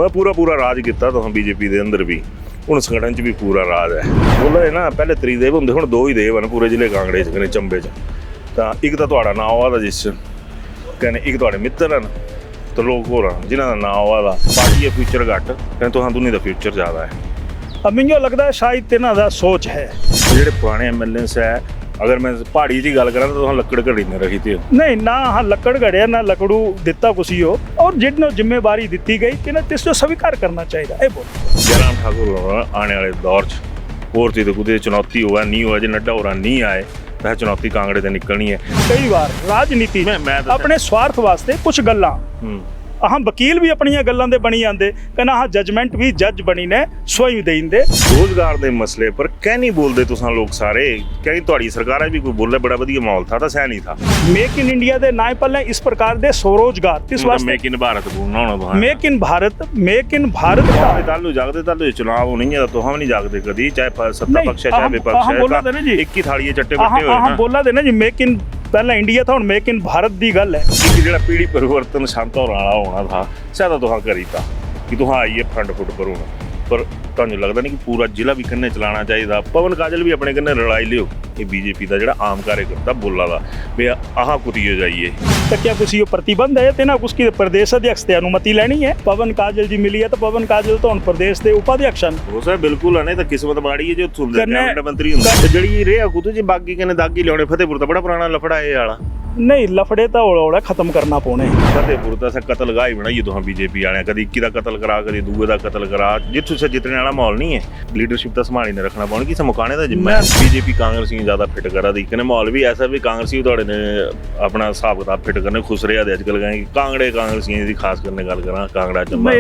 मैं पूरा पूरा राज किया तो बीजेपी के अंदर भी ਹੁਣ ਸੰਗਠਨ 'ਚ ਵੀ ਪੂਰਾ ਰਾਜ ਹੈ। ਬੋਲੇ ਨਾ ਪਹਿਲੇ ਤ੍ਰਿਦੇਵ ਹੁੰਦੇ, ਹੁਣ ਦੋ ਹੀ ਦੇਵ ਹਨ ਪੂਰੇ ਜ਼ਿਲ੍ਹੇ ਕਾਂਗੜੇ 'ਚ, ਕਹਿੰਦੇ ਚੰਬੇ 'ਚ। ਤਾਂ ਇੱਕ ਤਾਂ ਤੁਹਾਡਾ ਨਾਂ ਆਵਾ ਦਾ ਜਿਸ 'ਚ ਕਹਿੰਦੇ, ਇੱਕ ਤੁਹਾਡੇ ਮਿੱਤਰ ਹਨ ਤੇ ਲੋਕ ਹੋਰ ਹਨ ਜਿਨ੍ਹਾਂ ਦਾ ਨਾਂ ਆਵਾ ਦਾ। ਪਾਰਟੀ ਦਾ ਫਿਊਚਰ ਘੱਟ, ਕਹਿੰਦੇ ਤੁਹਾਂ ਦੋਨੀ ਦਾ ਫਿਊਚਰ ਜ਼ਿਆਦਾ ਹੈ। ਮੈਨੂੰ ਲੱਗਦਾ ਹੈ ਸ਼ਾਇਦ ਤਿੰਨਾਂ ਦਾ ਸੋਚ ਹੈ। ਜਿਹੜੇ ਪੁਰਾਣੇ ਐਮਐਲਏਸ ਹੈ, अगर मैं पहाड़ी की गल करा तो लकड़ घड़ी ने रखी थी नहीं ना, हाँ लकड़ घड़िया ना लकड़ू दिता कुछ ही हो, और जिन जिम्मेवारी दी गई कि ना तिस स्वीकार करना चाहिए। ये बोल जयराम ठाकुर आने वाले दौर च और चीज कुछ चुनौती हुआ नहीं हुआ, जो नड्डा और नहीं आए वह चुनौती कांगड़े से निकलनी है। कई बार राजनीति मैं अपने स्वार्थ वास्ते कुछ गल्लां हाँ वकील भी अपन गल्लां दे बनी आंदे, कहना हाँ जजमेंट भी जज बनी ने स्वयं देंदे। रोजगार के मसले पर क्या नहीं बोलते तुसां लोग सारे, कहीं तुहाड़ी सरकार भी कोई बोले बड़ा वधिया माहौल था, सह नहीं था। मेक इन इंडिया दे नाए पल्ले इस प्रकार दे स्वरोजगार इस वास्ते मेक इन भारत बोलना होना, मेक इन भारत तालू जागदे तालू चुनाव नहीं है तो हम नहीं जागदे कदी, चाहे सत्ता पक्ष है चाहे विपक्ष है, बोला देना जी एक ही थाली चट्टे बट्टे होए ना। बोला देना जी मेक इन पहला इंडिया था, हुण मेक इन भारत दी गल है। कि जेड़ा पीढ़ी परिवर्तन शांता वाला होना था शायद तुहां करी था कि तुहां आइए फ्रंट फुट पर होना, पर तुहानू लगदा नहीं कि पूरा जिला भी कन्ने चलाना चाहिए। पवन काजल भी अपने कन्ने रलाई लियो, ये बीजेपी का जेड़ा आम कार्यकर्ता बोला दा भी आह कुतियो जाइए। तो क्या कुछ ये प्रतिबंध है ते ना उसकी प्रदेश अध्यक्ष से अनुमति लेनी है? पवन काजल जी मिली है तो पवन काजल तो हुण प्रदेश के उपाध्यक्ष हैं। हो सर बिल्कुल है, नहीं तो किस्मत माड़ी है जो कैबिनेट मंत्री हुंदा जड़ी रेहा कुछ जी बागी कने दागी लियाने। फतेहपुर तो बड़ा पुराना लफड़ा है वाला नहीं, लफड़े तो हौला खत्म करना पौने। फतेहपुर तो असें कतल गाह ही बनाई तुहां बीजेपी वाले, कदी इक्की दा कतल करा कदी दूए दा कतल करा, जित्थों से जितने वाला माहौल नहीं है। लीडरशिप तो संभाली ने रखना पौनी, कि मुकाने का जिम्मा है। बीजेपी कांग्रेसी ज्यादा फिट करा दी, कने माहौल भी ऐसा भी कांग्रेसी थोड़े ने अपना हिसाब किताब फिट करने खुश रहा दे। अजकल कहें कांगड़े कांग्रेसियों की खास करने गल करा, कांगड़ा चंबा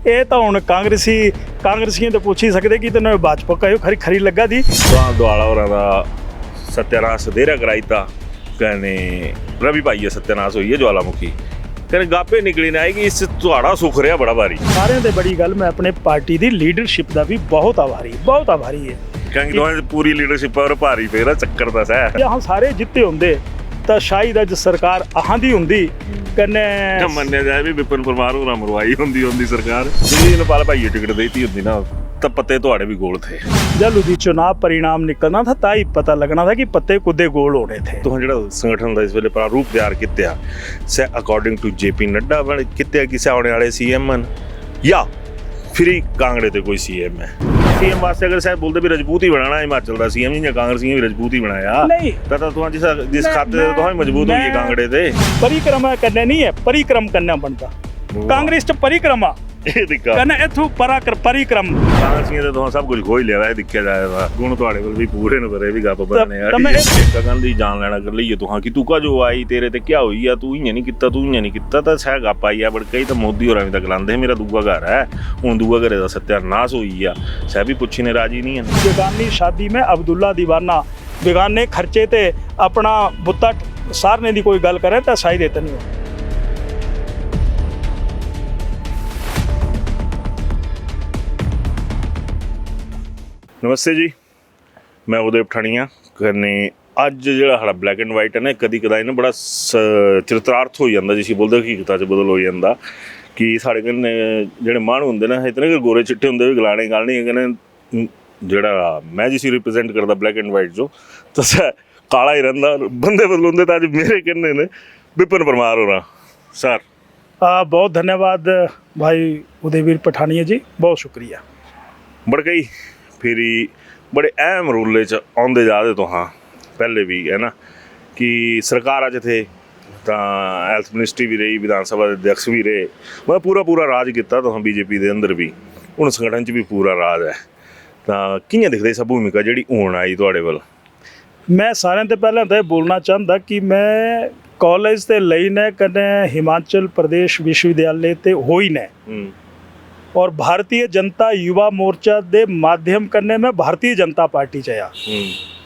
ये तो हुण कांग्रेसियों तो पूछ ही सकते कि तेन भाजपा का खरी खरी लगा दी। दुआला होरां दा सत्यानाश सदेरा कराई था, कहने रवि भाई है सत्यानाश हुई है ज्वालामुखी, कहने गापे निकली ना आएगी, इस तुहाड़ा सुख रहा बड़ा भारी। सारे ते बड़ी गल मैं अपने पार्टी दी लीडरशिप दा भी बहुत आभारी है। क्योंकि पूरी लीडरशिप पर भारी पेरा चक्कर दस है। हम सारे जिते होंदे तो शायद अज सरकार अहां दी हुंदी, कन्ने मन्निया जाए भी विपिन परमार होरां मरवाई हुंदी सरकार, जी नेपाल भाई टिकट देती हुंदी ना तो पत्ते थोड़े भी गोल थे। जब उदी चुनाव परिणाम निकलना था ताई पता लगना था कि पत्ते कुदे गोल होने थे। तो जो संगठन का इस वे प्रारूप तैयार किया से अकॉर्डिंग टू JP नड्डा किया कि आने वाले CM या फिर कांगड़े ते कोई CM है। CM वास्ते अगर शायद बोलते भी रजपूत ही बनाना हिमाचल का CM या कांग्रेस भी रजपूत ही बनाया नहीं तो जिस खाते तो मजबूत हुई है कांगड़े ते परिक्रमा करने नहीं है, परिक्रम करना बनता कांग्रेस च परिक्रमा परिक्रम कांग्रेसियों तो सब कुछ खो ही लिया दिखा जाएगा। गुण तुहाडे कोल भी पूरे ने भरे भी गप बनने गगन दी जान लेना कर लईए तुहां कि तू का जो आई तेरे ते क्या हुई है, तू इयां नहीं कीता तो सह गप आई है। बड़ कई तो मोदी होरां भी तक लांदे मेरा दूआ घर है, हुण दूआ घरे दा सत्यानाश होई है, सह भी पुछी ने राजी नहीं है। बेगानी शादी में अब्दुल्ला दीवाना बेगाने खर्चे ते अपना बुत्ता सारने दी कोई गल करे तो शायद इतना नहीं हो। नमस्ते जी, मैं उदय पठानिया करने अज जो साढ़ा ब्लैक एंड वाइट है ना कदी कदाई ना बड़ा चरित्रार्थ हो जाता, जिसी बोलते हकीकत च बदल हो जाता कि साढ़े कन्नै जेह्ड़े माह्नू होंदे ना इतने कि गोरे चिट्टे होंदे भी गलाने गल नहीं कन्नै जेह्ड़ा मैं जिसी रिप्रजेंट करदा ब्लैक एंड वाइट जो तो काला ही रहिंदा बंदे बदलोंदे। तो अज मेरे कन्नै ने विपिन परमार होरां सर। बहुत धन्यवाद भाई उदयवीर पठानिया जी, बहुत शुक्रिया। बड़कई फिर बड़े अहम रोले च आउंदे जा रहे तो हाँ पहले भी है ना कि सरकार च थे तो हैल्थ मिनिस्ट्री भी रही, विधानसभा के अध्यक्ष भी रहे, मैं पूरा राज किया तो बीजेपी के अंदर भी, हुण संगठन च भी पूरा राज है। तो कियां दिखदे इस भूमिका जिहड़ी हुण आई तुहाडे वल? मैं सारे तो पहले तो बोलना चाहता कि मैं कॉलेज ते लई ने कने हिमाचल प्रदेश विश्वविद्यालय ते होई ने और भारतीय जनता युवा मोर्चा दे माध्यम करने में भारतीय जनता पार्टी चया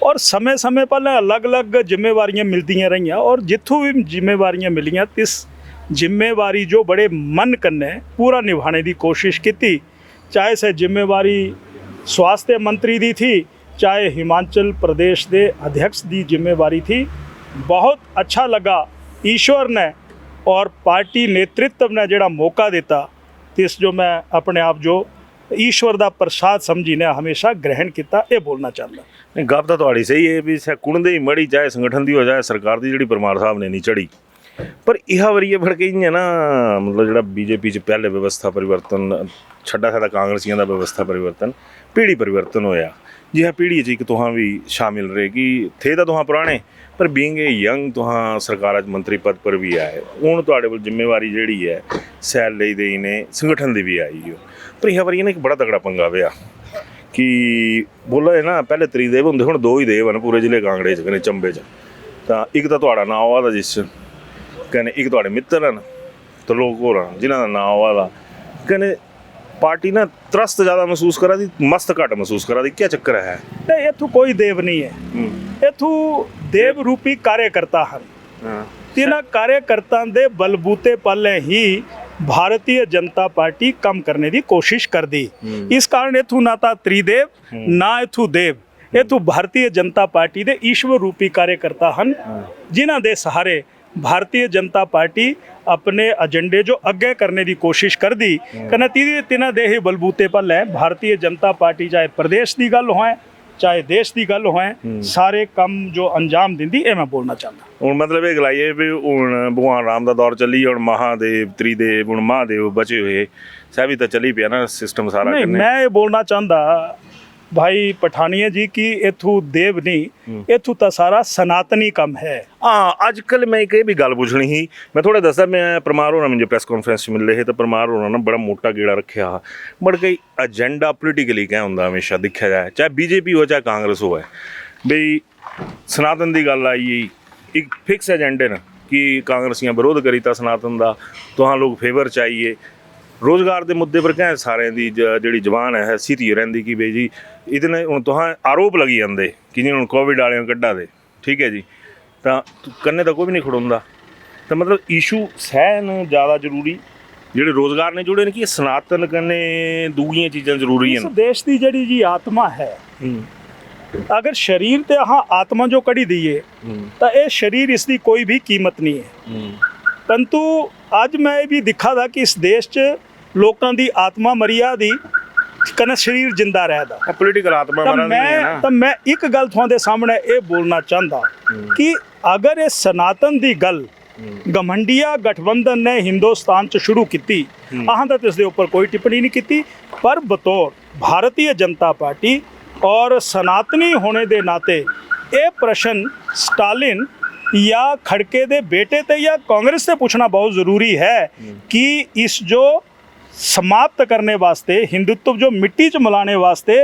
और समय समय पर अलग अलग जिम्मेवारियां मिलती रही और जिथों भी जिम्मेवारियां मिलियां तिस जिम्मेवारी जो बड़े मन करने पूरा निभाने की कोशिश की। चाहे से जिम्मेवारी स्वास्थ्य मंत्री दी थी, चाहे हिमाचल प्रदेश के अध्यक्ष की जिम्मेवारी थी। बहुत अच्छा लगा ईश्वर ने और पार्टी नेतृत्व ने जोड़ा मौका दिता तिस जो मैं अपने आप जो ईश्वर का प्रसाद समझी ने हमेशा ग्रहण किया, ये बोलना चाहता। नहीं गल तो ਤੁਹਾਡੀ सही है भी कुण दी मड़ी चाहे संगठन दी हो जाए सरकार दी जिहड़ी परमार साहब ने नहीं चढ़ी, पर इह वारी फिर कई है ना मतलब जिहड़ा बीजेपी च पहले व्यवस्था परिवर्तन छड्डा साडा कांग्रेसियों का व्यवस्था परिवर्तन पीढ़ी परिवर्तन होया, जिहा पीढ़ी च एक तुहां भी शामिल रहे कि थे तो तुहां पुराने पर बीइंग ए यंग तुहां सरकार च मंत्री पद पर भी आए, हुण तुहाडे कोल जिम्मेवारी जिहड़ी है सैल लई दी ने संगठन दी भी आई हो, पर इह वारी ना एक बड़ा तगड़ा पंगा पिया कि बोला है ना पहले त्रिदेव होंदे हुण दो ही देव हैं पूरे जिले कांगड़े च कने चंबे च, तां एक तां तुहाडा नाम आवा दा जिस कने एक तुहाडे मित्र हैं तो लोग होर जिन्हां दा नाम आवा दा कने पार्टी ना त्रस्त ज़्यादा महसूस करा दी मस्त घट महसूस करा दी, क्या चक्कर है? नहीं इथू कोई देव नहीं है, इथू देव रूपी कार्यकर्ता हैं। तिन्हां कार्यकर्तां दे बलबूते पल्ले ही भारतीय जनता पार्टी कम करने की कोशिश कर दी। इस कारण इथू ना था त्रिदेव ना इथू देव, इथू भारतीय जनता पार्टी दे ईश्वर रूपी कार्यकर्ता हैं, जिन्हां दे सहारे भारतीय जनता पार्टी अपने एजेंडे जो अगे करने की कोशिश कर दी कने तिन्हां दे ही बलबूते पर है भारतीय जनता पार्टी चाहे प्रदेश की गल होए चाहे देश की गल होए सारे कम जो अंजाम दिंदी, ये मैं बोलना चाहता। हुण मतलब ये गलाई है भी हुण भगवान राम का दौर चली, हुण महादेव त्रिदेव हुण महादेव बचे हुए सह भी तो चली पिया ना सिस्टम सारा। नहीं मैं ये बोलना चाहता भाई पठानिया जी की इथू देव नहीं इथू तो सारा सनातनी कम है। हाँ अजकल मैं एक भी गल पूछनी ही, मैं थोड़ा दसा मैं परमार होना मुझे प्रेस कॉन्फ्रेंस मिल रहे तो परमार होना ना बड़ा मोटा गेड़ा रखा बट कई एजेंडा पोलिटिकली क्या होंगे हमेशा देखा जाए चाहे बीजेपी हो चाहे कांग्रेस हो है बई सनातन की गल आई एक फिक्स एजेंडे न कि कांग्रेसियां विरोध करीता सनातन का तो लोग फेवर चाहिए, रोज़गार के मुद्दे पर क्या सारे की जी जबान है सीधी रही कि बई जी इतने हूँ तुहां आरोप लगी जाते कि जी हूँ कोविड वाले कड्ढा दे ठीक है जी तो कन्ने तो कोई भी नहीं खड़ोंदा, तो मतलब इशू सहन ज़्यादा जरूरी ਜਿਹੜੇ रोज़गार ने जुड़े ने कि सनातन कन्ने दूजियां चीज़ां जरूरी इस हैं। देश की जड़ी जी आत्मा है, अगर शरीर ते हाँ आत्मा जो कड़ी दिए तो ये शरीर इसकी कोई भी कीमत नहीं है, परंतु अज मैं भी दिखा था कि इस देश च लोगों की आत्मा मरिया दी कने शरीर जिंदा रहता पोलिटिकल आत्मा तो मैं एक गल तुहाडे सामने ये बोलना चाहता कि अगर ये सनातन की गल घमंडिया गठबंधन ने हिंदुस्तान च शुरू की अहां तो इसके ऊपर कोई टिप्पणी नहीं की, पर बतौर भारतीय जनता पार्टी और सनातनी होने के नाते ये प्रश्न स्टालिन या खड़के दे बेटे ते या कांग्रेस से पूछना बहुत ज़रूरी है कि इस जो समाप्त करने वास्ते हिंदुत्व जो मिट्टी च मिलाने वास्ते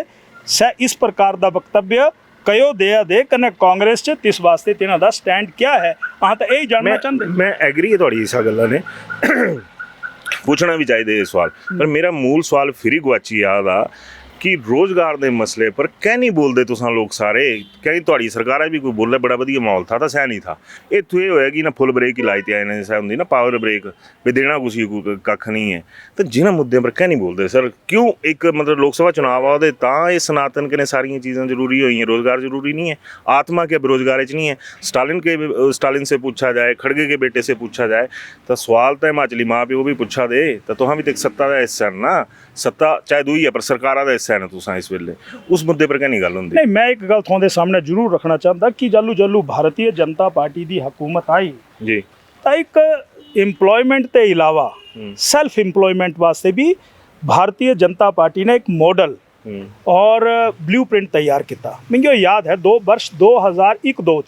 सह इस प्रकार का वक्तव्य कयो दिया दे कने कांग्रेस च तिस वास्ते तिन्हां दा स्टैंड क्या है अहां तो यही जानना चाहते। मैं एग्री है थोड़ी इसा गल्लां ने पूछना भी चाहिए सवाल, पर मेरा मूल सवाल फिर ही गुआची याद आ कि रोज़गार के मसले पर क्या नहीं बोलते तुसां लोग सारे, कहीं थोड़ी सरकार भी कोई बोले बड़ा वधिया माहौल था तो सह नहीं था, इत्थों ये होया कि ना फुल ब्रेक ही लाई ते आए ने सह होंदी ना पावर ब्रेक भी देना कुछ कख नहीं है, तो जिन्होंने मुद्दों पर क्या नहीं बोलते सर क्यों एक मतलब लोक सभा चुनाव आते तां ये सनातन कने सारियां चीज़ां जरूरी हुई हैं, रोज़गार जरूरी नहीं है, आत्मा क्या बेरोजगारी च नहीं है, स्टालिन से पूछा जाए खड़गे के बेटे से पूछा जाए तो सवाल तो हिमाचली माँ प्यो भी पूछा दे तो तुहां भी तो एक सत्ता का हिस्सा ना, सत्ता चाहे दुई है पर सरकार का हिस्सा है ना तुसां इस वेले उस मुद्दे पर क्या नहीं गल होंदी। नहीं मैं एक गल तुहाडे सामने जरूर रखना चाहता कि जल्लू भारतीय जनता पार्टी की हुकूमत आई जी तो एक एम्प्लॉयमेंट के अलावा सेल्फ एम्प्लॉयमेंट वास्ते भी भारतीय जनता पार्टी ने एक मॉडल और ब्लूप्रिंट तैयार किया। मुझे याद है 2001-2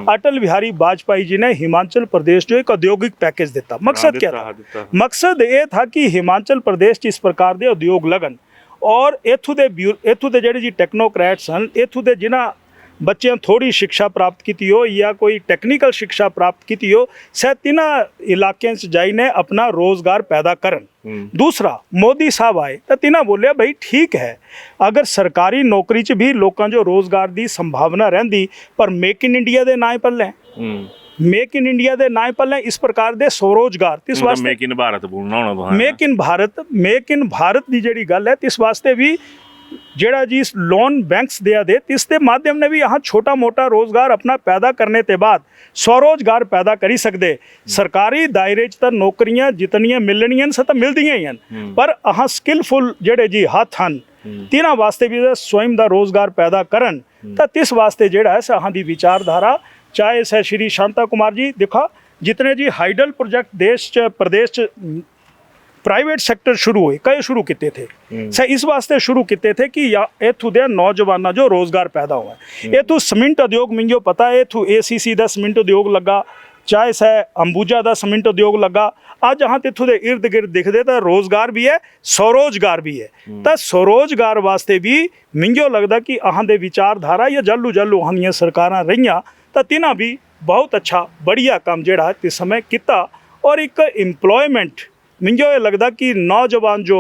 अटल बिहारी वाजपेयी जी ने हिमाचल प्रदेश जो एक औद्योगिक पैकेज दिता। मकसद क्या था? मकसद ये था कि हिमाचल प्रदेश इस प्रकार के उद्योग लगन और इत्थों दे जेह्ड़े जी टेक्नोक्रैट्स हैं इत्थों दे जिन्हां बच्चों थोड़ी शिक्षा प्राप्त की हो या कोई टेक्निकल शिक्षा प्राप्त की हो सह तिन्हां इलाकों से जाइने अपना रोज़गार पैदा करन। दूसरा मोदी साहब आए तो तिन्हां बोलिया भाई ठीक है अगर सरकारी नौकरी च भी लोगों जो रोज़गार की संभावना रहिंदी पर मेक इन इंडिया के नाम पल्ले मेक इन इंडिया के नाम पल्ले इस प्रकार के स्वरोजगार इस वास्ते मेक इन भारत बोलना होना मेक इन भारत की जिहड़ी गल है इस वास्ते भी जेड़ा जी लोन बैंक्स दिया दे इसके माध्यम ने भी यहाँ छोटा मोटा रोजगार अपना पैदा करने के बाद स्वरोजगार पैदा करी सकते। सरकारी दायरे च तां नौकरियां जितनियां मिलनियां से तो मिलदियां ही हैं, पर अहाँ स्किलफुल जेड़े जी हत्थ हैं तिन्हां वास्ते भी स्वयं का रोजगार पैदा करन तो तिस वास्ते जेड़ा है अहाँ की विचारधारा चाहे सै श्री शांता कुमार जी देखा जितने जी हाइडल प्रोजेक्ट देश च प्रदेश च प्राइवेट सैक्टर शुरू हुए कई शुरू किए थे सर इस वास्ते शुरू किए थे कि इथों दे नौजवानों जो रोजगार पैदा हुआ इथों सीमेंट उद्योग मिंजो पता है इथों ACC का सीमेंट उद्योग लगा चाहे सै अंबुजा का सीमेंट उद्योग लगा अज हाँ इथों के इर्द गिर्द दिखते तो रोजगार भी है स्वरोजगार भी है तो स्वरोजगार वास्ते भी मिंजो लगता कि अहाँ दे विचारधारा या जालू जालू अहाँ दी सरकारां रहियां तो तिन्हां भी बहुत अच्छा बढ़िया काम जिहड़ा इस समय किया और एक इंप्लॉयमेंट मिंजो ये लगता कि नौजवान जो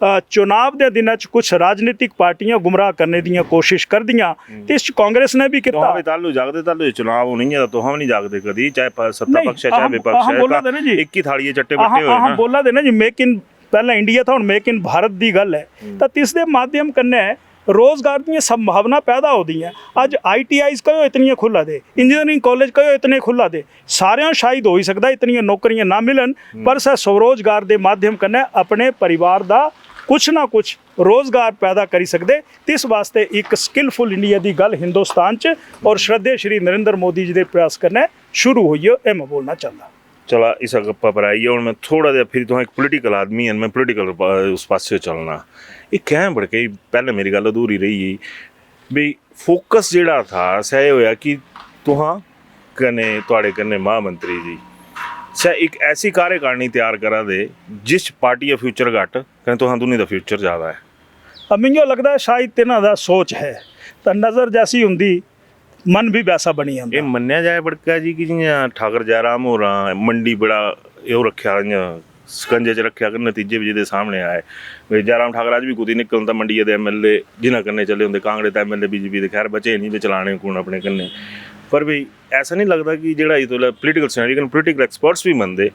चुनाव के दिन कुछ राजनीतिक पार्टियां गुमराह करने दी कोशिश कर दियां तो इस कांग्रेस ने भी किया तालू जागदे तालू चुनाव नहीं है तो हम नहीं जागदे कदी चाहे सत्ता पक्ष है चाहे विपक्ष है एक ही थाली चट्टे बट्टे होए ना बोला देना जी मेक इन पहला इंडिया था हुण मेक इन भारत की गल है तो इसके माध्यम कन्नै रोजगार दी संभावना पैदा होती है। अज ITIs कहो इतनियां खुला दे इंजीनियरिंग कॉलेज कहो इतने खुला दे सारियां शायद हो ही सकता इतनियां नौकरियां ना मिलन पर सर स्वरोजगार के माध्यम कन्नै अपने परिवार का कुछ ना कुछ रोजगार पैदा करी सकते। इस वास्ते एक स्किलफुल इंडिया की गल हिंदुस्तान च और श्रद्धेय श्री नरेंद्र मोदी जी के प्रयास करने शुरू हुई है ये मैं बोलना चाहता। चला इस गप्पा पर आइए हूँ मैं थोड़ा जिहा फिर तुम एक पोलीटिकल आदमी है मैं पोलीटिकल उस पासे चलना ये कैं बड़के पहले मेरी गल अधूरी रही भी फोकस जिहड़ा था सह होया कि तुहां कने तुहाडे कन्ने महामंत्री जी सह एक ऐसी कार्यकारिणी तैयार करा दे जिस पार्टी का फ्यूचर घट कने तुहां दूनी दा फ्यूचर ज़्यादा है। अब मिंजो लगता है शायद तिन्हां दा सोच है तो नज़र जैसी हुंदी मन भी वैसा बनी जाता। ये मन्निया जाए बड़का जी कि जियां ठाकर जयराम हो रहा मंडी बड़ा यो रखा इयां ਸਕੰਜੇ 'ਚ ਰੱਖਿਆ ਕਿ ਨਤੀਜੇ ਵੀ ਜਿਹਦੇ ਸਾਹਮਣੇ ਆਏ ਵੀ ਜयराम ठाकर ਅੱਜ ਵੀ ਕੁਦੀ ਨਿਕਲਣ ਤਾਂ ਮੰਡੀ ਦੇ MLA ਜਿਨ੍ਹਾਂ ਕੰਨੇ ਚੱਲੇ ਹੁੰਦੇ ਕਾਂਗੜੇ ਤਾਂ MLA BJP ਦੇ ਖੈਰ ਬਚੇ ਨਹੀਂ ਵੀ ਚਲਾਣੇ ਕੋਣ ਆਪਣੇ ਕੰਨੇ पर भी ऐसा नहीं लगता कि जो ये तो पोलीटिकल सिनेरियो पोलीटिकल एक्सपर्ट्स भी मनते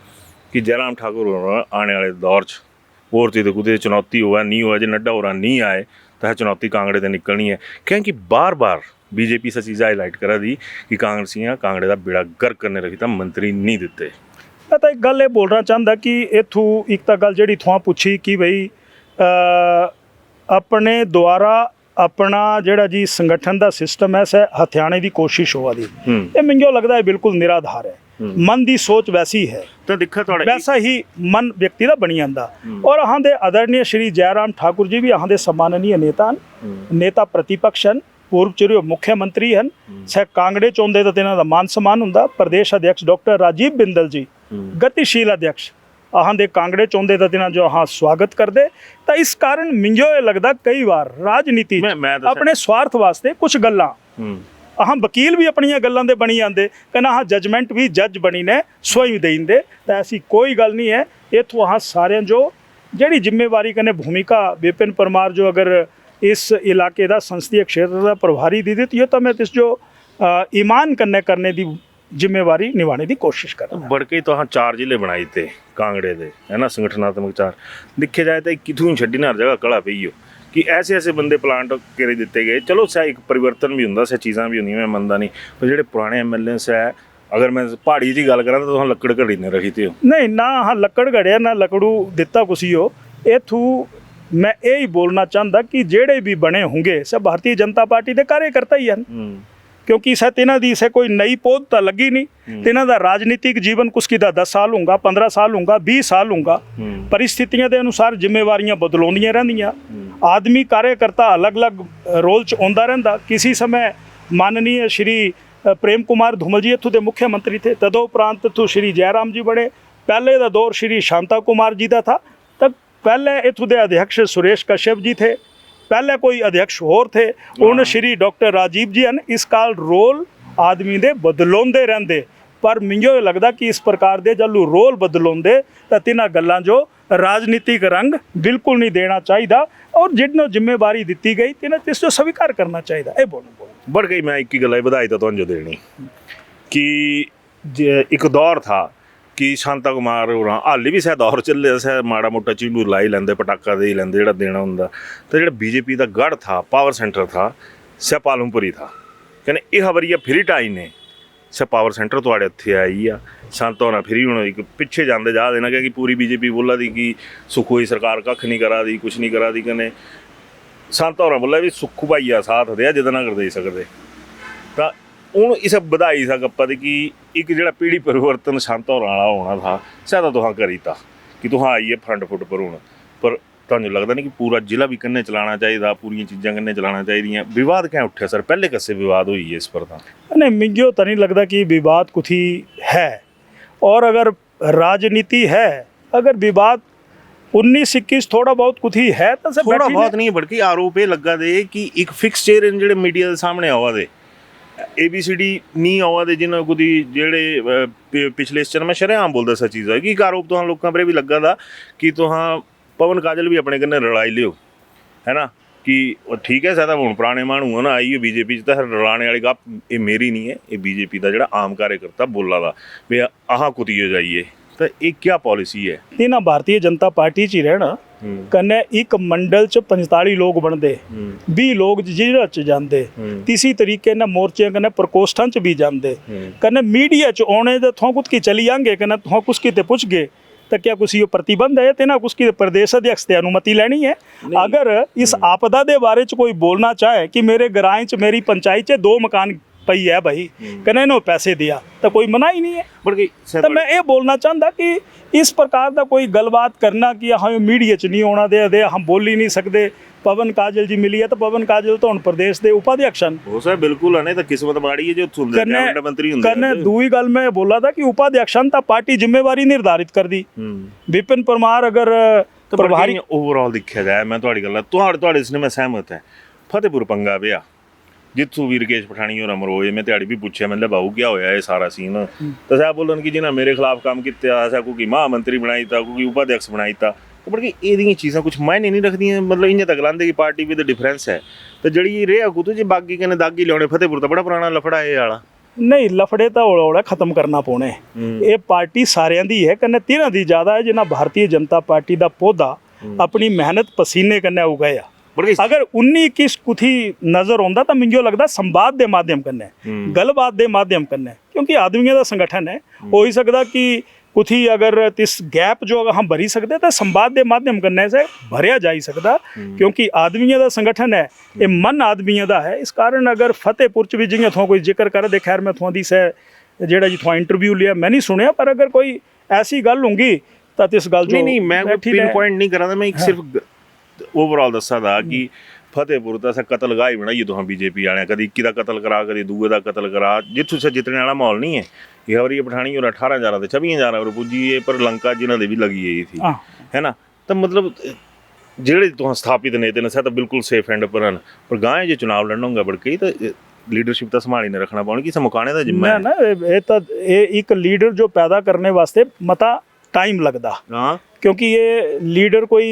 कि जयराम ठाकुर आने वाले दौर च होर तो कुछ चुनौती हुआ नहीं हुआ जो नड्डा होर नहीं आए तो चुनौती कांगड़े से निकलनी है क्योंकि बार बार BJP से चीज़ हाईलाइट करा दी कि कांग्रेसियां कांगड़े का बेड़ा गर्क करने रखी था मंत्री नहीं दिते। मैं तो एक गल ये बोलना चाहता कि इथों एक तो गल जी थोड़ा पूछी कि बई अपने द्वारा अपना जिहड़ा जी संगठन का सिस्टम है सै हथियाने की कोशिश होवा दी ये मिंजो लगता है बिल्कुल निराधार है मन की सोच वैसी है तो दिखा वैसा ही मन व्यक्ति का बनी जाता और अहाँ दे आदरणीय श्री जयराम ठाकुर जी भी अहाँ दे सम्माननीय नेता नेता प्रतिपक्ष हैं पूर्व चिर मुख्यमंत्री हैं सह कांगड़े चौंदे तो तिन्हां दा मान सम्मान हुंदा प्रदेश अध्यक्ष डॉक्टर राजीव बिंदल जी गतिशील अध्यक्ष अहाँ दे कांगड़े चौंदे तो तिन्हां जो अहाँ स्वागत करते तो इस कारण मिंजो ये लगता कई बार राजनीति अपने स्वार्थ वास्ते कुछ गल्लां अहाँ वकील भी अपन गल्लां दे बनी जाते कहना अहाँ जजमेंट भी जज बनी ने स्वयं देई दे तो ऐसी कोई गल नहीं है। इथों अहाँ सारे जो जिहड़ी जिम्मेवारी कने भूमिका विपिन परमार जो अगर इस इलाके का संसदीय क्षेत्र का प्रभारी दी दी तो मैं इस जो ईमान कन्ने करने की जिम्मेवारी निभाने की कोशिश कर रहा बड़के तो हाँ 4 जिले बनाए थे कांगड़े दे है ना संगठनात्मक 4 दिखे जाए तो कितों छड्डी ना हर जगह कला पई हो कि ऐसे ऐसे बंदे प्लांट करे दिते गए चलो सह एक परिवर्तन भी होंदा सह चीज़ां भी होंदियां मैं मनदा नहीं पर जेडे पुराने MLA है अगर मैं पहाड़ी की गल करा तो तुहां लक्कड़ घड़ी ने रखी थे नहीं ना हाँ लक्कड़ घड़िया ना लकड़ू दिता कुछ हो इथू मैं यही बोलना चाहता कि जेड़े भी बने होंगे सब भारतीय जनता पार्टी के कार्यकर्ता ही हैं क्योंकि सह तिन्हां दी से कोई नई पौध तो लगी नहीं तिन्हां दा राजनीतिक जीवन कुछ की 10 साल होगा 15 साल होगा 20 साल होगा परिस्थितियों के अनुसार जिम्मेवारियां बदलाउंदियां रहिंदियां आदमी कार्यकर्ता अलग अलग रोल च आउंदा रहिंदा किसी समय माननीय श्री प्रेम कुमार धूमल जी इत्थों के मुख्यमंत्री थे तदोपरांत इत्थों श्री जयराम जी बने पहले का दौर श्री शांता कुमार जी का था तब पहले इत्थों के अध्यक्ष सुरेश कश्यप जी थे पहले कोई अध्यक्ष होर थे उन श्री डॉक्टर राजीव जी हैं इस काल रोल आदमी दे बदलाउंदे रहंदे पर मिंजो लगता कि इस प्रकार दे जल्लू रोल बदलाउंदे तो तिन्हां गल्लां जो राजनीतिक रंग बिल्कुल नहीं देना चाहिए और जिन्हों जिम्मेवारी दी गई तिन्हें इस जो स्वीकार करना चाहिए। ये बोलो बढ़ गई मैं एक ही गल बधाई तो तुहानू देनी कि एक दौर था ਕਿ ਸ਼ਾਂਤਾ ਕੁਮਾਰ ਹੋਰਾਂ ਹਾਲੇ ਵੀ ਸ਼ਾਇਦ ਦੌਰ ਚੱਲੇ ਸ਼ਾਇਦ ਮਾੜਾ ਮੋਟਾ ਝਿੰਡੂ ਲਾ ਹੀ ਲੈਂਦੇ, ਪਟਾਕਾ ਦੇ ਹੀ ਲੈਂਦੇ ਜਿਹੜਾ ਦੇਣਾ ਹੁੰਦਾ। ਤਾਂ ਜਿਹੜਾ बीजेपी ਦਾ गढ़ था, पावर सेंटर था, सह पालमपुरी था। ਕਹਿੰਦੇ ਇਹ ਵਾਰੀ ਫਿਰ ਢਾਈ ਨੇ ਸਹ ਪਾਵਰ ਸੈਂਟਰ ਤੁਹਾਡੇ ਇੱਥੇ ਆਈ ਆ। ਸ਼ਾਂਤਾ ਹੋਣਾ ਫਿਰ ਹੁਣ ਇੱਕ ਪਿੱਛੇ ਜਾਂਦੇ ਜਾ ਦੇਣਾ ਕਿ ਪੂਰੀ बीजेपी ਬੋਲਾ ਦੀ ਕਿ ਸੁੱਖੂ ਹੋਈ ਸਰਕਾਰ ਕੱਖ ਨਹੀਂ ਕਰਾ ਦੀ, ਕੁਛ ਨਹੀਂ ਕਰਾ ਦੀ। ਕਹਿੰਦੇ ਸ਼ਾਂਤਾ ਹੋਰਾਂ ਬੋਲਾ ਵੀ ਸੁੱਖੂ ਭਾਈ ਆ ਸਾਥ ਦਿਆ ਜਿੱਦਾਂ ਨਾ ਕਰਦੇ ਸਕਦੇ। ਤਾਂ ਹੁਣ ਇਸ ਵਧਾਈ ਸਕ ਆਪਾਂ ਦੀ ਕਿ ਇੱਕ ਜਿਹੜਾ ਪੀੜ੍ਹੀ ਪਰਿਵਰਤਨ ਸ਼ਾਂਤਾ ਹੋਰਾਂ ਵਾਲਾ ਹੋਣਾ ਥਾ ਸ਼ਾਇਦ ਤੁਹਾਂ ਕਰੀ ਤਾ ਕਿ ਤੁਹਾਂ ਆਈਏ ਫਰੰਟ ਫੁੱਟ ਪਰ ਹੁਣ। ਪਰ ਤੁਹਾਨੂੰ ਲੱਗਦਾ ਨਹੀਂ कि पूरा जिला भी कन्ने चलाना चाहिए, पूरी चीज़ां कन्ने चलाना चाहिए? विवाद क्या उठे सर? पहले कैसे विवाद हुई है इस पर? नहीं, मिंजो तो नहीं लगता कि विवाद कुछ ही है। और अगर राजनीति है, अगर विवाद 19-21 थोड़ा बहुत कुछ ही है तो सब थोड़ा बहुत नहीं, बल्कि आरोप ये लगा दे कि एक फिक्स चेयर इन जेडे मीडिया के सामने आवा दे ABCD नहीं आवा दे जिन्होंने कुछ जेडे पिछले इस चरण में शरेआम बोलता सा चीज़ है कि एक आरोप तो लोगों पर भी लगा था कि तुहां पवन काजल भी अपने कन्ने रलाई लियो, है ना, कि ठीक है सादा हुण पुराने मानू है ना आई बीजेपी तो रलाने वाली गप ये मेरी नहीं है, ये बीजेपी का जो आम कार्यकर्ता बोला था भी आह कुती हो जाइए। तो ये क्या पॉलिसी है? ये ना भारतीय जनता पार्टी च ही रहना कन्ने एक मंडल च 45 लोग बनते, 20 लोग जिला च जाते, तीसरी तरीके ने मोर्चे कन्ने प्रकोष्ठां च भी जाते, कन्ने मीडिया च आने तो थों कुछ की चली आएंगे, कन्ने थों कुछ की पुछ गए तो क्या कुछ ये प्रतिबंध है? तेना कुछ की प्रदेश अध्यक्ष से अनुमति लेनी है? अगर इस आपदा के बारे च कोई बोलना चाहे कि मेरे ग्रां च मेरी पंचायत च 2 मकान पई है भाई, कने नो पैसे दिया तो कोई मना ही नहीं है। तो मैं ये बोलना चाहता कि इस प्रकार का कोई गलबात करना कि हमें मीडिया च नहीं होना दे हम बोल ही नहीं सकते। पवन काजल जी मिली है तो पवन काजल तो हुण प्रदेश के उपाध्यक्ष हैं। हो सर बिल्कुल है, नहीं तो किस्मत माड़ी है जो कैबिनेट मंत्री हुंदे। कने दूई गल मैं बोला था कि उपाध्यक्ष तो पार्टी जिम्मेवारी निर्धारित कर दी। विपिन परमार अगर तो प्रभारी ओवरऑल देखा जाए, मैं तुहाडी गल तुहाडे इसने मैं सहमत है। फतेहपुर पंगा पिया जित्थू वीर केश पठानी और अमरोए मैं त्याड़ी भी पूछा मैंने बाबू क्या होया ये सारा सीन, तो सह बोलन कि जिन्हें मेरे खिलाफ काम किया ऐसा कोई महामंत्री बनाई था, कोई उपाध्यक्ष बनाई था। तो बल्कि ये चीज़ां कुछ मायने नहीं रखती, मतलब इन्हें तक लाते कि पार्टी विद डिफरेंस है। तो जड़ी रेहा कुछ जो बागी कहने दागी लियाने फतेहपुर तो बड़ा पुराना लफड़ा है वाला नहीं, लफड़े तो हौला खत्म करना पौने। ये पार्टी सारियां दी है कन्ने 13 दी ज़्यादा है जिन्हें भारतीय जनता पार्टी का पौधा अपनी मेहनत पसीने कन्ने उगाया। अगर 19-21 कुछ ही नजर आंदा तो मिंजो लगता संवाद के माध्यम कन्ने, गलबात के माध्यम कन्ने, क्योंकि आदमियों का संगठन है, हो ही सकता कि कुछ ही अगर इस गैप जो अगर हम भरी सकते तो संवाद के माध्यम करने से भरिया जा ही सकता, क्योंकि आदमियों का संगठन है, ये मन आदमियों का है। इस कारण अगर फतेहपुर च भी जियां थोड़ा कोई जिक्र कर दे, खैर मैं थोड़ा दी से जेड़ा जी थोड़ा इंटरव्यू लिया मैं नहीं सुनिया, पर अगर कोई ऐसी गल होंगी तो इस गल नहीं मैं पिन पॉइंट नहीं करा, मैं एक सिर्फ ओवरऑल दसा था कि फतेहपुर तो अस कतल गाह ही बनाइए तुम बीजेपी वाले, कभी इक्की का कतल करा कभी दूए का कतल करा, जिथों से जितने वाला माहौल नहीं है। यह बारी पठानी और 18,000 से 26,000 और पुजी है, पर लंका जिन्होंने भी लगी है थी, है ना। तो मतलब जेड़े तुम स्थापित नेता ने तो बिल्कुल सेफ हैंड पर हैं, पर गाँव जो चुनाव लड़ना होगा बड़के तो लीडरशिप तो संभाली ने रखना पानी कि मुकाने का जिम्मा है ना। ये एक लीडर जो पैदा करने वास्ते मता टाइम लगता, क्योंकि ये लीडर कोई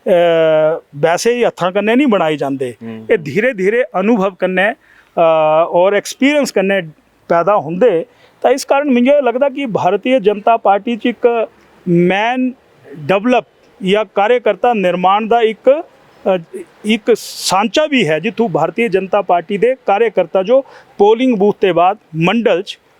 वैसे ही हथा कन्ने नहीं बनाए जाते, ये धीरे धीरे अनुभव कन्ने और एक्सपीरियंस कन्ने पैदा होंदे। तो इस कारण मुझे लगता कि भारतीय जनता पार्टी च एक मैन डेवलप या कार्यकर्ता निर्माण का एक सांचा भी है, जिथों भारतीय जनता पार्टी के कार्यकर्ता जो पोलिंग बूथ के बाद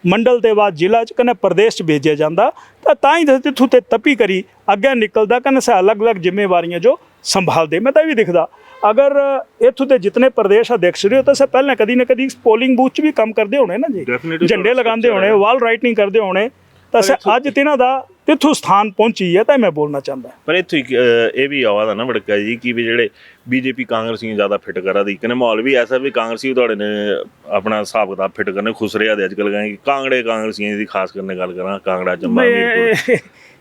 मंडल के बाद जिला च कन्ने प्रदेश भेजे जाता, तो ही जिथों ते तपी करी अगे निकलता कन्ने से अलग अलग जिम्मेवारियां जो संभालते। मैं तो भी दिखता अगर इथों ते जितने प्रदेश अध्यक्ष रहे हो तो पहले कभी ना कभी पोलिंग बूथ भी काम करते होने ना जी, झंडे लगाते होने, वॉल राइटिंग करते होने, तो अज तिन्हां दा तिथों स्थान पहुंची है। तो मैं बोलना चाहता पर इतों ये भी आवा ना बड़का जी कि भी जेडे बीजेपी कांग्रेसी ज़्यादा फिट करा दी, कने माहौल भी ऐसा भी कांग्रेसी थोड़े ने अपना हिसाब किताब फिट करने खुश रहा अजकल कहें कि कांग्रेसियों की खास करने गल करा कांगड़ा चंबा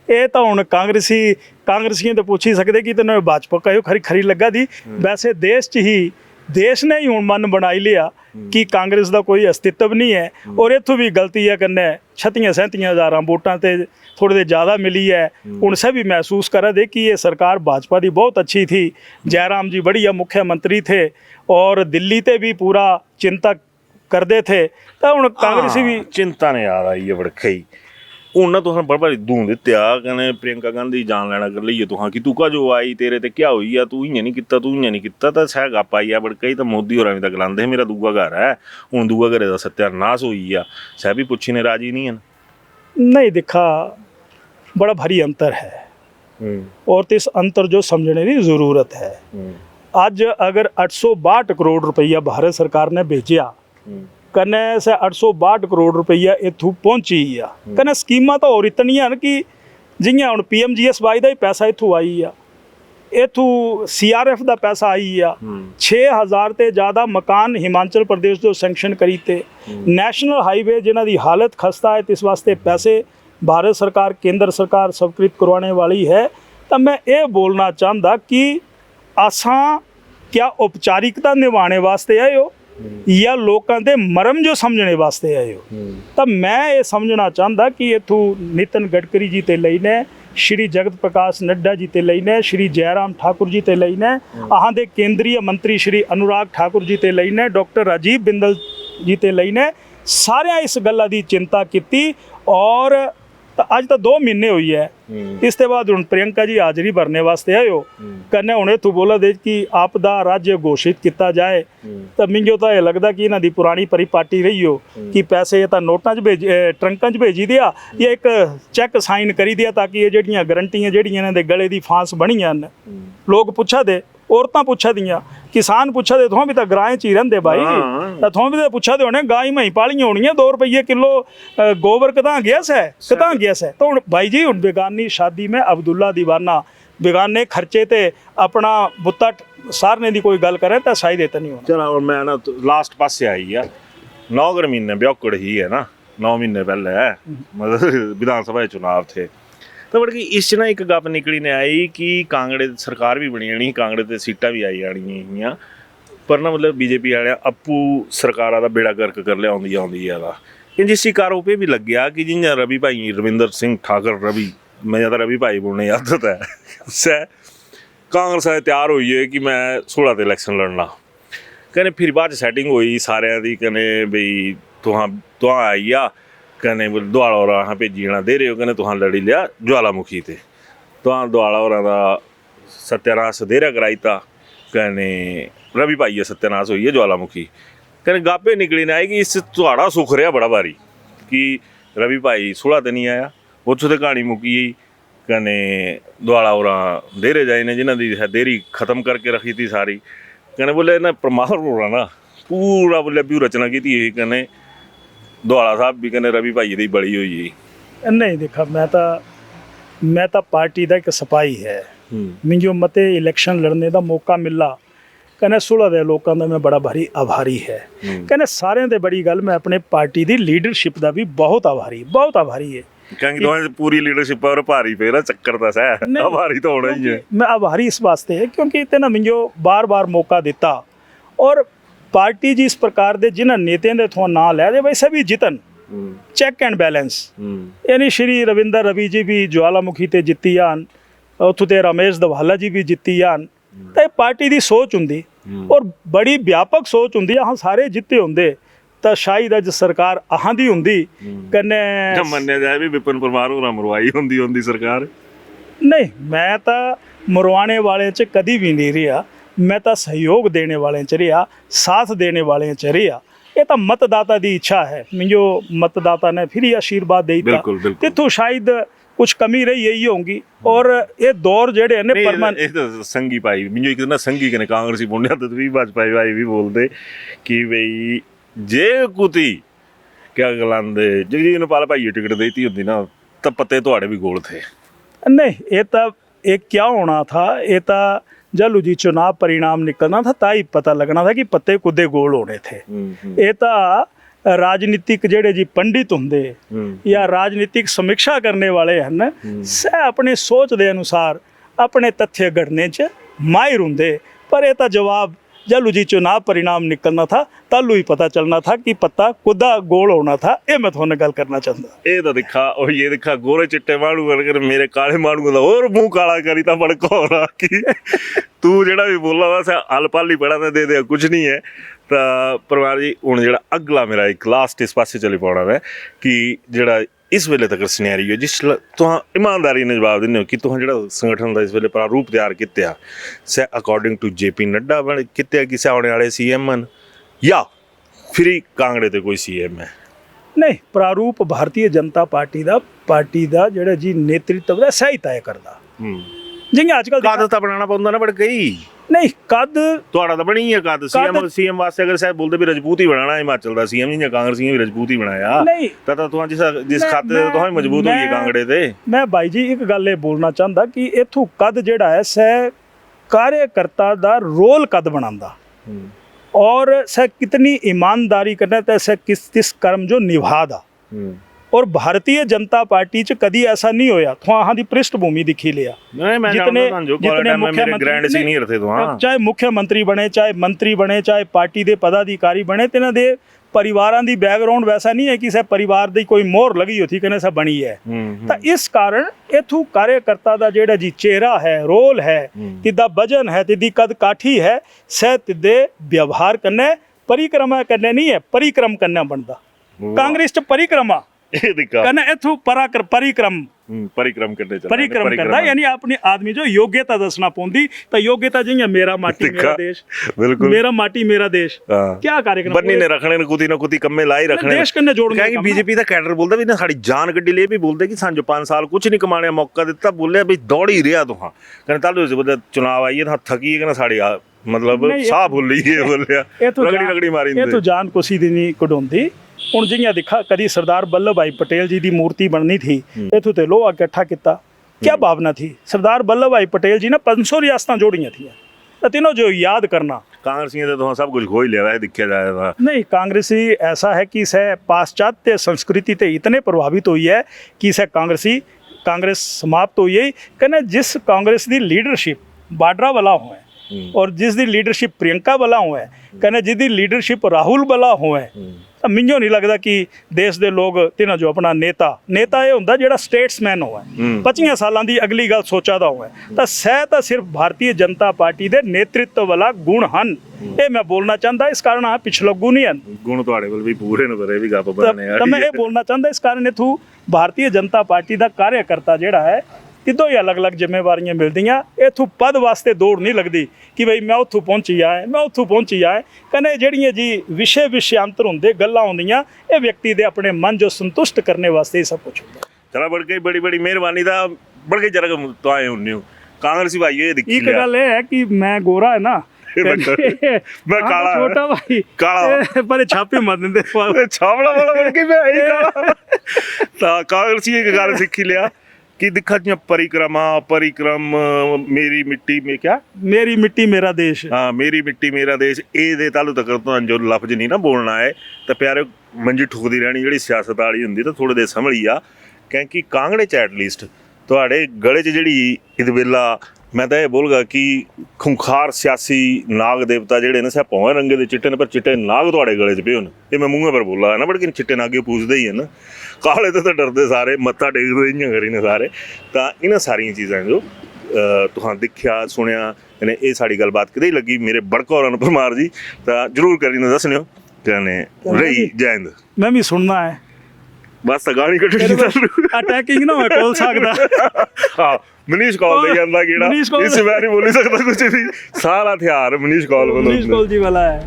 ये तो हुण कांग्रेसियों तो पूछ ही सकते कि तेन भाजपा कहो खरी लगा दी। वैसे देश ने ही हुण मन बनाई लिया कि कांग्रेस का कोई अस्तित्व नहीं है, और इतों भी गलती है कन्ने 36-37,000 वोटां ते थोड़े ज़्यादा मिली है। उनसे भी महसूस करा दे कि ये सरकार भाजपा की बहुत अच्छी थी, जयराम जी बढ़िया मुख्यमंत्री थे और दिल्ली ते भी पूरा चिंता करते थे। तो हुण कांग्रेसी भी चिंता ने याद आई है बड़खई ਉਹਨਾਂ ਤੋਂ ਬੜਾ ਭਾਰੀ ਧੂੰ ਦਿੱਤਿਆ ਕਹਿੰਦੇ ਪ੍ਰਿयंका ਗਾਂਧੀ ਜਾਨ ਲੈਣਾ ਕਰ ਲਈਏ ਤੁਹਾਂ ਕਿ ਤੂੰ ਕਾ ਜੋ ਆਈ ਤੇਰੇ ਤੇ ਕਿਆ ਹੋਈ ਆ ਤੂੰ ਇਆਂ ਨਹੀਂ ਕੀਤਾ ਤੂੰ ਇਆਂ ਨਹੀਂ ਕੀਤਾ ਤਾਂ ਸਹਿ ਗੱਪ ਆਈ ਆ ਬੜ ਕਈ ਤਾਂ ਮੋਦੀ ਹੋਰਾਂ ਵੀ ਤਾਂ ਗਲਾਉਂਦੇ ਮੇਰਾ ਦੂਆ ਘਰ ਹੈ ਹੁਣ ਦੂਆ ਘਰੇ ਦਾ ਸਤਿਆਨਾਸ਼ ਹੋਈ ਆ ਸਹਿ ਵੀ ਪੁੱਛੀ ਨੇ ਰਾਜੀ नहीं है नहीं दिखा बड़ा भारी अंतर है और इस अंतर जो समझने की ज़रूरत है। आज अगर 862 करोड़ रुपया भारत सरकार ने भेजा कने से 862 करोड़ रुपया इत्थों पहुंची आ कने स्कीमां तो और इतनियां न कि जियां हुण PMGSY दा ही पैसा इत्थों आई आ इत्थों CRF ਦਾ ਪੈਸਾ ਆਈ ਆ 6000 ਤੇ ਜ਼ਿਆਦਾ ਮਕਾਨ ਹਿਮਾਚਲ ਪ੍ਰਦੇਸ਼ ਤੋਂ ਸੈਂਕਸ਼ਨ ਕਰੀ ਤੇ ਨੈਸ਼ਨਲ ਹਾਈਵੇ ਜਿਨ੍ਹਾਂ ਦੀ ਹਾਲਤ ਖਸਤਾ ਹੈ ਇਸ ਵਾਸਤੇ ਪੈਸੇ भारत सरकार केंद्र सरकार स्वीकृत करवाने वाली है। तो मैं ये बोलना चाहता कि असां क्या औपचारिकता निभाने वास्ते आए हो या लोगों के मरम जो समझने वास्ते आए हो। तो मैं ये समझना चाहता कि इत्थों नितिन गडकरी जी ते लईने श्री जगत प्रकाश नड्डा जी ते लईने श्री जयराम ठाकुर जी ते लईने अहां दे केंद्रीय मंत्री श्री अनुराग ठाकुर जी ते लईने डॉक्टर राजीव बिंदल जी ते लईने सारे इस गल्ला दी चिंता की और अज तो 2 महीने हुई है इस ते बाद हुण प्रियंका जी हाजिरी भरने वास्ते आए हो कन्ने हुण इत्थों बोला दे कि आपदा राज्य घोषित किया जाए। तो मिंजो तो यह लगता कि इन्हां दी पुरानी परिपाटी रही हो कि पैसे तो नोटां च भेज ट्रंकां च भेजी दिया या एक चैक साइन करी दिया ताकि ये जिहड़ियां गरंटियां जिहड़ियां इन्हां दे गले दी फांस बणियां न लोग पुछा दे औरतां पुछा दियां किसान पुछा दे तुहां भी तो ग्राएं च ही रहिंदे भाई तां तुहां भी तो पुछा दे होने गाय मही पालियां होणियां 2 रुपये किलो गोबर कदां गया है। तो हुण भाई जी हुण बेगानी शादी में अब्दुल्ला दीवाना बेगाने खर्चे ते अपना बुत्ता सारने की कोई गल करें तो शायद इतना नहीं होना। चलो मैं ना लास्ट पासे आई आ 9 महीने ब्यौकड़ ही है ना 9 महीने पहले है मतलब विधानसभा चुनाव थे तो बड़ी इस ना एक गप निकली ने आई कि कांगड़े सरकार भी बनी जानी कांगड़े ते सीटां भी आई जानियां पर ना मतलब बीजेपी वाले अप्पू सरकारा दा बेड़ा गर्क कर लिया आउंदी है कि जिस आरोप भी लग गया कि जियां रवि भाई रविंदर सिंह ठाकर रवि मैं ज़्यादा रवि भाई बोलने की आदत है उससे कांग्रेस तैयार हुई है कि मैं 16 ते इलैक्शन लड़ना कहने फिर बाद सैटिंग हुई सारे दी कहने बई तुहां आई आ कहने दुआला होर असें भेजी जाना दे रहे हो कहने तुहां लड़ी लिया ज्वालामुखी ते तुहां दुआला होरां दा सत्यानाश देरा कराईता कहने रवि भाई सत्यानाश हुई है ज्वालामुखी कहने गापे निकली ने आई कि इस तुहाड़ा सुख रहा बड़ा भारी कि रवि भाई 16 ते नहीं आया उत्थों ते कहानी मुक्की गई कहने दुआला होरां देरे जाए ने जिन्हां दी देरी खत्म करके रखी थी सारी कहने बोले इन्हें परमार होना ना पूरा बोले व्यू रचना की थी कहने दुआला साहब भी कहने रवि भाई दी बड़ी हुई नहीं देखा मैं तो पार्टी का एक सिपाही है मिंजो मते इलैक्शन लड़ने का मौका मिला कहने 16 दे लोगों का मैं बड़ा भारी आभारी है कहने सारे दे बड़ी गल मैं अपने पार्टी की लीडरशिप का भी बहुत आभारी है कहेंगे पूरी लीडरशिप पर भारी पे ना चक्कर तो है आभारी तो होना ही है। मैं आभारी इस वास्ते है क्योंकि इतने मिंजो बार बार मौका दिता और पार्टी जी इस प्रकार के जिन्होंने नेताओं के थोड़ा ना लै दे भाई सभी जितन चैक एंड बैलेंस यानी श्री रविंदर रवि जी भी ज्वालामुखी ते जित्ती आन उत्थों ते रमेश दवाला जी भी जित्ती आन तो पार्टी की सोच होंगी और बड़ी व्यापक सोच होंगी अह सारे जिते होंगे तो शायद अज सरकार अहां दी होंदी कन्ने मन्निया जाए भी विपिन परमार होना मरवाई होंदी सरकार नहीं मैं तो मरवाने वाले च कभी भी नहीं रहा मैं तो सहयोग देने वाले च रहा साथ देने वाले च रहा ये तो मतदाता की इच्छा है मिंजो मतदाता ने फिर आशीर्वाद दे दिता तो शायद कुछ कमी रही यही होंगी और ये दौर जेड़े ने परमानेंट संगी पाई मिंजो एक ना संगी कने कांग्रेसी बुनियाद तो भी भाजपा भाई भी बोलते कि भाई जे कुती क्या गलांदे जगजीत पाल भाई टिकट देती होंगी ना तो पत्ते थोड़े भी गोल थे नहीं ये तो एक क्या होना था ये तो जब जी चुनाव परिणाम निकलना था ताई पता लगना था कि पत्ते कुदे गोल होने थे। ये तो राजनीतिक जेड़े जी पंडित होंगे या राजनीतिक समीक्षा करने वाले हैं सह अपने सोच के अनुसार अपने तथ्य गढ़ने च माहिर होंगे पर यह जवाब जब जी चुनाव परिणाम निकलना था तलू ही पता चलना था कि पत्ता कुदा गोल होना था। ये मैं थोड़े गल करना चाहता ये तो दिखा और ये दिखा गोरे चिट्टे मानू कर मेरे काले मानू का और मुंह काला करी था बड़का हो रहा कि तू जेड़ा भी बोला था हल पल ही पड़ा दे दे कुछ नहीं है। तो परमार जी हूँ जो अगला मेरा एक लास्ट इस पासे चली पाना है कि जोड़ा ਇਸ ਵੇਲੇ ਤੱਕ ਸਿਨੈਰੀਓ ਜਿਸ ਤੁਹਾਂ ਇਮਾਨਦਾਰੀ ਨਾਲ ਜਵਾਬ ਦਿੰਦੇ ਹੋ ਕਿ ਤੁਹਾਂ ਜਿਹੜਾ ਸੰਗਠਨ ਦਾ ਇਸ ਵੇਲੇ ਪ੍ਰਾਰੂਪ ਤਿਆਰ ਕੀਤਾ ਸੈ ਅਕੋਰਡਿੰਗ ਟੂ JP ਨੱਡਾ ਬਣ ਕੀਤਾ ਕਿ ਸੈ ਆਉਣੇ ਵਾਲੇ CM ਹਨ ਜਾਂ ਫਿਰ ਕਾਂਗੜੇ ਤੇ ਕੋਈ CM ਹੈ? ਨਹੀਂ, ਪ੍ਰਾਰੂਪ ਭਾਰਤੀ ਜਨਤਾ ਪਾਰਟੀ ਦਾ ਜਿਹੜਾ ਜੀ ਨੇਤਰਤਵ ਦਾ ਸਹੀ ਤੈਅ ਕਰਦਾ। ਜਿਵੇਂ ਅੱਜ ਕੱਲ੍ਹ ਕਦ ਤਾਂ ਬਣਾਉਣਾ ਪਉਂਦਾ ਨਾ ਬੜ ਗਈ ਨਹੀਂ ਕਦ ਤੁਹਾਡਾ ਤਾਂ ਬਣੀ ਹੈ ਕਦ CM ਵਾਸਤੇ ਅਗਰ ਸਾਹਿਬ ਬੋਲਦੇ ਵੀ ਰਜਪੂਤ ਹੀ ਬਣਾਣਾ ਹਿਮਾਚਲ ਦਾ CM ਜਾਂ ਕਾਂਗਰਸੀਆਂ ਵੀ ਰਜਪੂਤ ਹੀ ਬਣਾਇਆ ਨਹੀਂ ਤਾਂ ਤੁਹਾਂ ਜਿਸ ਖਾਤੇ ਤੇ ਤੁਹਾਂ ਮਜ਼ਬੂਤ ਹੋਈਏ ਕਾਂਗੜੇ ਤੇ। ਮੈਂ ਬਾਈ ਜੀ ਇੱਕ ਗੱਲ ਇਹ ਬੋਲਣਾ ਚਾਹੁੰਦਾ ਕਿ ਇਥੋਂ ਕਦ ਜਿਹੜਾ ਹੈ ਸੈ ਕਾਰਜਕਰਤਾ ਦਾ ਰੋਲ ਕਦ ਬਣਾਉਂਦਾ और सह कितनी ईमानदारी करना है सह किस कर्म जो निभादा। और भारतीय जनता पार्टी च कदी ऐसा नहीं होया वहाँ की पृष्ठभूमि दिखी लिया जितने चाहे मुख्यमंत्री बने चाहे मंत्री बने चाहे पार्टी के पदाधिकारी बने तो इन्होंने परिवारां दी बैकग्राउंड वैसा नहीं है कि सह परिवार दी कोई मोहर लगी होती कि सह बनी है। तो इस कारण इथों कार्यकर्ता दा जेड़ा जी चेहरा है रोल है तिदा वजन है तिदी कद काठी है सह तिदे व्यवहार करने परिक्रमा करने नहीं है परिक्रम करना बनता। कांग्रेस च परिक्रमा करना इथों परिक्रम करना यानी अपनी आदमी जो योग्यता दसना पौंदी तो योग्यता जी मेरा माटी मेरा देश बिल्कुल मेरा माटी मेरा देश क्या कार्यक्रम बन्नी ने रखने ने कुती ना कुती कम्मे लाई रखने देश कन्ने जोड़ने क्या बीजेपी दा कैडर बोलदा भी ना साडी जान गड्डी ले भी बोलदे कि सांजो 5 साल कुछ नहीं कमाने मौका दिता बोले भी दौड़ ही रिया तुहां कहने तालू चुनाव आई है थकी है ना साडी मतलब साह भूल है बोलिया रगड़ी मारी ये तो जान कुसी दी नहीं कढोंदी। ਹੁਣ ਜਿਹੀਆਂ ਦਿਖਾ ਕਦੀ ਸਰਦਾਰ ਵੱਲਭ ਭਾਈ ਪਟੇਲ जी ਦੀ ਮੂਰਤੀ ਬਣਨੀ ਥੀ ਇਥੋਂ ਤੇ ਲੋਹਾ ਇਕੱਠਾ ਕੀਤਾ क्या भावना थी सरदार वल्लभ भाई पटेल जी ने 500 रियासतां जोड़ियां थी तो तीनों जो याद करना कांग्रेसियों तो सब कुछ खो ही लिया है दिखा जाए नहीं कांग्रेसी ऐसा है कि सह पाश्चात्य संस्कृति ते इतने प्रभावित हुई है कि सह कांग्रेस समाप्त हुई है कहने जिस कांग्रेस की लीडरशिप बाड्रा वाला हो और जिस दी लीडरशिप प्रियंका वाला हो कहने जिसकी लीडरशिप राहुल वाला हो ਮੈਨੂੰ नहीं लगता कि देश के लोग तिन्हां जो अपना नेता ये हुंदा जिहड़ा स्टेट्समैन होवे 25 सालां दी अगली गल सोचा दा होवे तां सह तां सिर्फ भारतीय जनता पार्टी दे नेतृत्व वाला गुण हन ये मैं बोलना चाहता। इस कारण आ पिछलग्गू नहीं हन गुण तुहाडे कोल भी पूरे ने पर भी गप बनने तां मैं ये बोलना चाहता। इस कारण इथों भारतीय जनता पार्टी दा कार्यकर्ता जिहड़ा है इदों ही अलग अलग जिम्मेवारियां मिलदियां इथों पद वास्ते दौड़ नहीं लगती कि भाई मैं उत्थों पहुंची आए मैं उत्थों पहुंची आए कने जिहड़ियां जी विषयांतर होंदे गल्लां होंदियां ये व्यक्ति दे अपने मन जो संतुष्ट करने वास्ते सब कुछ होंदा। चला बढ़ गई बड़ी बड़ी मेहरबानी दा बढ़ गई जरा तो आए हुन्ने हो कांग्रेसी भाई ये दिखी एक गल है कि मैं गोरा है ना मैं काला छोटा भाई काला पर छापे मत देंदे छावड़ा वाला बढ़ गई मैं यही काला ता कांग्रेसी एक गल सीखी लिया कि दिखा जियां परिक्रम मेरी मिट्टी में क्या मेरी मिट्टी मेरा देश हाँ मेरी मिट्टी मेरा देश ये तालू तक तो जो लफ्ज नहीं ना बोलना है तो प्यारे मंजी ठुकदी रहनी जी सियासत वाली होंदी तो थोड़े देर संभली आ क्योंकि कांगड़े च एटलीस्ट तुहाडे गले च जिहड़ी इस वेला मैं तो ये बोलगा कि खुंखार सियासी नाग देवता जिहड़े ने सह भौवें रंगे दे चिट्टे ने पर चिट्टे नाग तुहाडे गले च पे होन ये मैं मूँह पर बोला है ना बट चिट्टे नागे पूछते ही है ना काले तो डरते सारे मत्था टेकते इ'यां करी ने सारे तो इन्हां सारियां चीज़ां जो तुहां दिखिया सुनिया ने ये साड़ी गलबात किते लगी मेरे बड़का होरां नूं परमार जी तो जरूर करी ने दसनियो कने रही जय हिंद मैं भी सुनना है बस गाली कट्टनी अटैकिंग ना होए कोल सकदा हाँ मनीष कौल दे जांदा कीड़ा इस मैं नहीं बोल सकता कुछ भी सारा हथियार मनीष कौल जी वाला है।